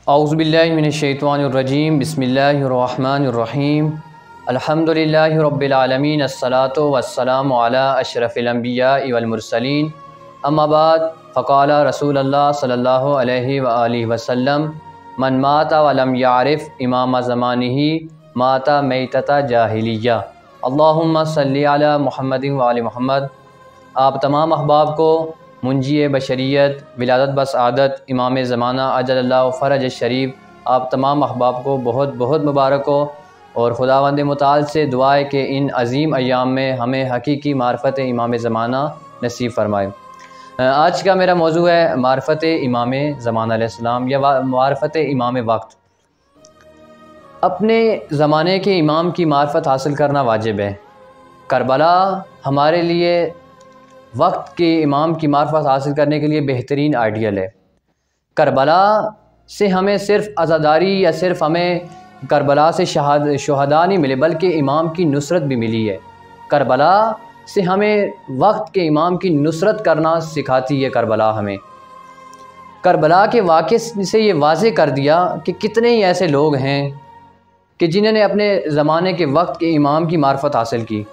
اعوذ باللہ من الشیطان الرجیم بسم اللہ الرحمن الرحیم الحمدللہ رب العالمین الصلاۃ والسلام علی اشرف الانبیاء والمرسلین اما بعد فقال رسول اللہ صلی اللہ علیہ وآلہ وسلم من مات ولم یعرف امام زمانہ مات میتۃ جاہلیہ اللہم صلی علی محمد وآل محمد۔ آپ تمام احباب کو منجی بشریت ولادت بسعادت امام زمانہ عجل اللہ فرج الشریف، آپ تمام احباب کو بہت بہت مبارک ہو، اور خداوند متعال سے دعا ہے کہ ان عظیم ایام میں ہمیں حقیقی معرفت امام زمانہ نصیب فرمائے۔ آج کا میرا موضوع ہے معرفت امام زمانہ علیہ السلام یا معرفت امام وقت۔ اپنے زمانے کے امام کی معرفت حاصل کرنا واجب ہے۔ کربلا ہمارے لیے وقت کے امام کی معرفت حاصل کرنے کے لیے بہترین آئیڈیل ہے۔ کربلا سے ہمیں صرف عزاداری یا صرف ہمیں کربلا سے شہداء نہیں ملے، بلکہ امام کی نصرت بھی ملی ہے۔ کربلا سے ہمیں وقت کے امام کی نصرت کرنا سکھاتی ہے۔ کربلا ہمیں کربلا کے واقعے سے یہ واضح کر دیا کہ کتنے ہی ایسے لوگ ہیں کہ جنہوں نے اپنے زمانے کے وقت کے امام کی معرفت حاصل کی۔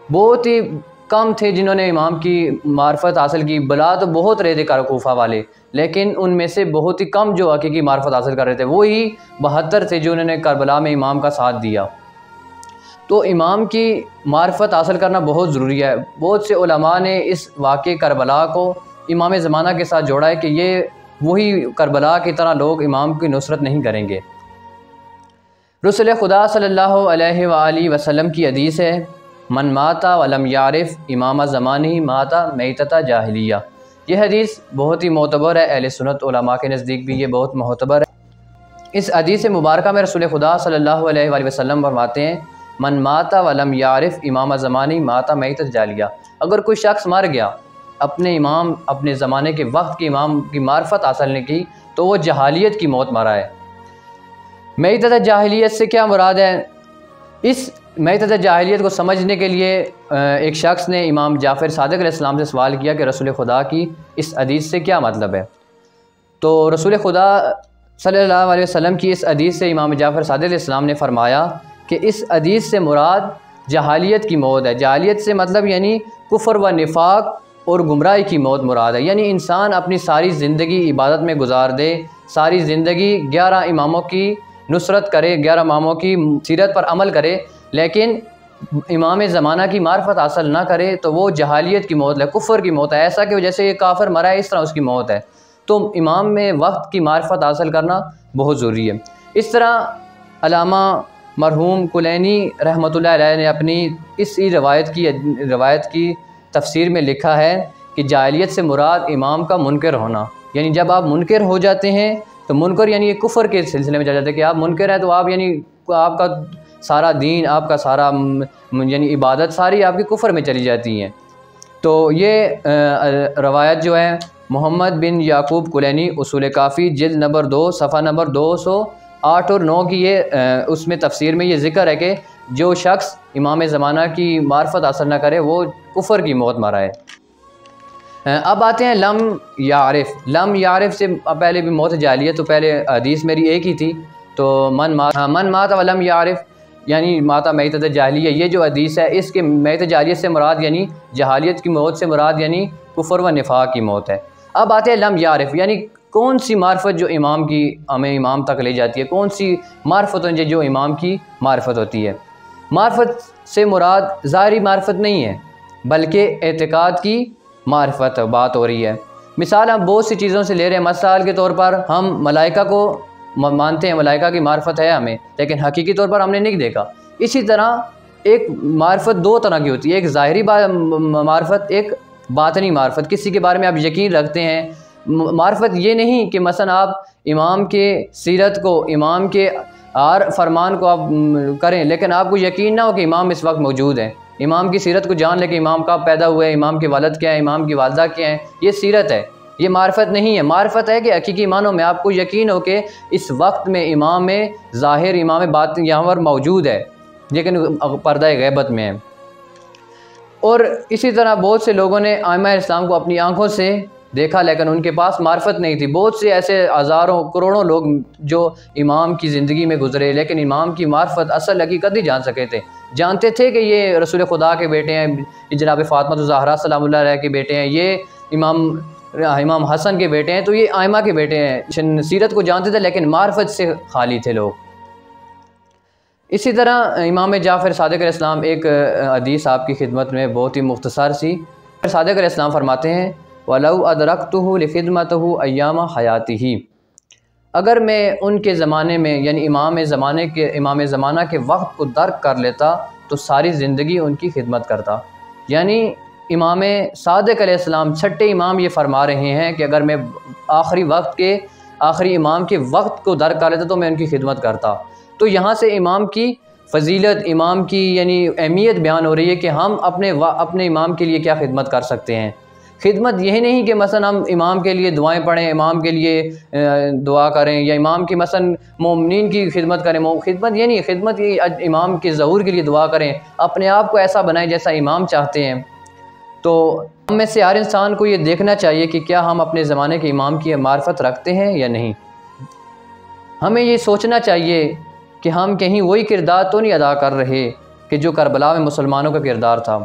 بہت ہی کم تھے جنہوں نے امام کی معرفت حاصل کی، بلا تو بہت رہے تھے کوفہ والے، لیکن ان میں سے بہت ہی کم جو حقیقی معرفت حاصل کر رہے تھے، وہی 72 تھے جو انہوں نے کربلا میں امام کا ساتھ دیا۔ تو امام کی معرفت حاصل کرنا بہت ضروری ہے۔ بہت سے علماء نے اس واقعے کربلا کو امام زمانہ کے ساتھ جوڑا ہے کہ یہ وہی کربلا کی طرح لوگ امام کی نصرت نہیں کریں گے۔ رسول خدا صلی اللہ علیہ وآلہ وسلم کی حدیث ہے، من مات ولم یعرف امام زمانہ مات میتۃ جاہلیہ۔ یہ حدیث بہت ہی معتبر ہے، اہل سنت علماء کے نزدیک بھی یہ بہت معتبر ہے۔ اس حدیث مبارکہ میں رسول خدا صلی اللہ علیہ وآلہ وسلم فرماتے ہیں، من مات ولم یعرف امام زمانہ مات میتۃ جاہلیہ۔ اگر کوئی شخص مر گیا اپنے امام اپنے زمانے کے وقت کے امام کی معرفت حاصل نہیں کی تو وہ جہالیت کی موت مرا ہے۔ میتۃ جاہلیت سے کیا مراد ہے؟ اس میتۃ جاہلیت کو سمجھنے کے لیے ایک شخص نے امام جعفر صادق علیہ السلام سے سوال کیا کہ رسول خدا کی اس حدیث سے کیا مطلب ہے؟ تو رسول خدا صلی اللہ علیہ وسلم کی اس حدیث سے امام جعفر صادق علیہ السلام نے فرمایا کہ اس حدیث سے مراد جہالیت کی موت ہے۔ جہالیت سے مطلب یعنی کفر و نفاق اور گمراہی کی موت مراد ہے، یعنی انسان اپنی ساری زندگی عبادت میں گزار دے، ساری زندگی 11 اماموں کی نصرت کرے، 11 اماموں کی سیرت پر عمل کرے، لیکن امام زمانہ کی معرفت حاصل نہ کرے تو وہ جہالیت کی موت ہے، کفر کی موت ہے، ایسا کہ جیسے یہ کافر مرا ہے اس طرح اس کی موت ہے۔ تو امام میں وقت کی معرفت حاصل کرنا بہت ضروری ہے۔ اس طرح علامہ مرحوم کلینی رحمۃ اللہ علیہ نے اپنی اس روایت کی تفسیر میں لکھا ہے کہ جاہلیت سے مراد امام کا منکر ہونا، یعنی جب آپ منکر ہو جاتے ہیں تو منکر یعنی یہ کفر کے سلسلے میں جا جاتے ہیں کہ آپ منکر ہیں تو آپ یعنی آپ کا سارا دین، آپ کا سارا یعنی عبادت ساری آپ کی کفر میں چلی جاتی ہیں۔ تو یہ روایت جو ہے محمد بن یعقوب کلینی اصول کافی جلد نمبر 2 صفحہ نمبر 208 اور 9 کی یہ اس میں تفسیر میں یہ ذکر ہے کہ جو شخص امام زمانہ کی معرفت حاصل نہ کرے وہ کفر کی موت مرا ہے۔ اب آتے ہیں لم یعرف۔ لم یعرف سے پہلے بھی موت جاہلیت، تو پہلے حدیث میری ایک ہی تھی، تو من مات ولم یعرف یعنی ماتا میتۃ جاہلیہ، یہ جو حدیث ہے اس کے میتۃ جاہلیت سے مراد یعنی جہالیت کی موت سے مراد یعنی کفر و نفاق کی موت ہے۔ اب آتے ہیں لم یعرف، یعنی کون سی معرفت جو امام کی ہمیں امام تک لے جاتی ہے، کون سی معرفت ہوتی ہے جو امام کی معرفت ہوتی ہے۔ معرفت سے مراد ظاہری معرفت نہیں ہے بلکہ اعتقاد کی معرفت بات ہو رہی ہے۔ مثال ہم بہت سی چیزوں سے لے رہے ہیں، مثال کے طور پر ہم ملائکہ کو مانتے ہیں، ملائکہ کی معرفت ہے ہمیں، لیکن حقیقی طور پر ہم نے نہیں دیکھا۔ اسی طرح ایک معرفت 2 طرح کی ہوتی ہے، ایک ظاہری معرفت، ایک باطنی معرفت۔ کسی کے بارے میں آپ یقین رکھتے ہیں، معرفت یہ نہیں کہ مثلا آپ امام کے سیرت کو، امام کے ہر فرمان کو آپ کریں لیکن آپ کو یقین نہ ہو کہ امام اس وقت موجود ہیں۔ امام کی سیرت کو جان لے کہ امام کب پیدا ہوئے، امام کے والد کیا ہیں، امام کی والدہ کیا ہیں، یہ سیرت ہے، یہ معرفت نہیں ہے۔ معرفت ہے کہ حقیقی معنوں میں آپ کو یقین ہو کہ اس وقت میں امام ظاہر، امام باطن یہاں پر موجود ہے لیکن پردہ غیبت میں ہے۔ اور اسی طرح بہت سے لوگوں نے ائمہ اسلام کو اپنی آنکھوں سے دیکھا لیکن ان کے پاس معرفت نہیں تھی۔ بہت سے ایسے ہزاروں کروڑوں لوگ جو امام کی زندگی میں گزرے لیکن امام کی معرفت اصل حقیقت نہیں جان سکے تھے۔ جانتے تھے کہ یہ رسول خدا کے بیٹے ہیں، یہ جناب فاطمہ الزہرا سلام اللہ علیہ کے بیٹے ہیں، یہ امام حسن کے بیٹے ہیں، تو یہ آئمہ کے بیٹے ہیں۔ سیرت کو جانتے تھے لیکن معرفت سے خالی تھے لوگ۔ اسی طرح امام جعفر صادق علیہ السلام، ایک حدیث آپ کی خدمت میں بہت ہی مختصر سی، صادق علیہ السلام فرماتے ہیں وَلَوْ أَدْرَكْتُهُ لِخِدْمَتِهِ أَيَّامَ حَيَاتِهِ، اگر میں ان کے زمانے میں یعنی امام زمانہ کے وقت کو درک کر لیتا تو ساری زندگی ان کی خدمت کرتا۔ یعنی امام صادق علیہ السلام چھٹے امام یہ فرما رہے ہیں کہ اگر میں آخری امام کے وقت کو درک کر لیتا تو میں ان کی خدمت کرتا۔ تو یہاں سے امام کی فضیلت، امام کی یعنی اہمیت بیان ہو رہی ہے کہ ہم اپنے امام کے لیے کیا خدمت کر سکتے ہیں۔ خدمت یہ نہیں کہ مثلا ہم امام کے لیے دعائیں پڑھیں، امام کے لیے دعا کریں، یا امام کی مثلا مومنین کی خدمت کریں۔ خدمت یہ نہیں، خدمت یہ امام کے ظہور کے لیے دعا کریں، اپنے آپ کو ایسا بنائیں جیسا امام چاہتے ہیں۔ تو ہم میں سے ہر انسان کو یہ دیکھنا چاہیے کہ کیا ہم اپنے زمانے کے امام کی معرفت رکھتے ہیں یا نہیں۔ ہمیں یہ سوچنا چاہیے کہ ہم کہیں وہی کردار تو نہیں ادا کر رہے کہ جو کربلا میں مسلمانوں کا کردار تھا۔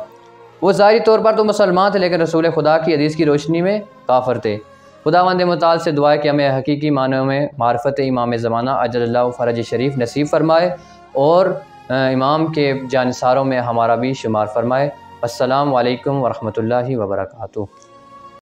وہ ظاہری طور پر تو مسلمان تھے لیکن رسول خدا کی حدیث کی روشنی میں کافر تھے۔ خداوند متعال سے دعا ہے کہ ہمیں حقیقی معنوں میں معرفت امام زمانہ عجل اللہ فرج شریف نصیب فرمائے اور امام کے جانثاروں میں ہمارا بھی شمار فرمائے۔ السلام علیکم ورحمۃ اللہ وبرکاتہ۔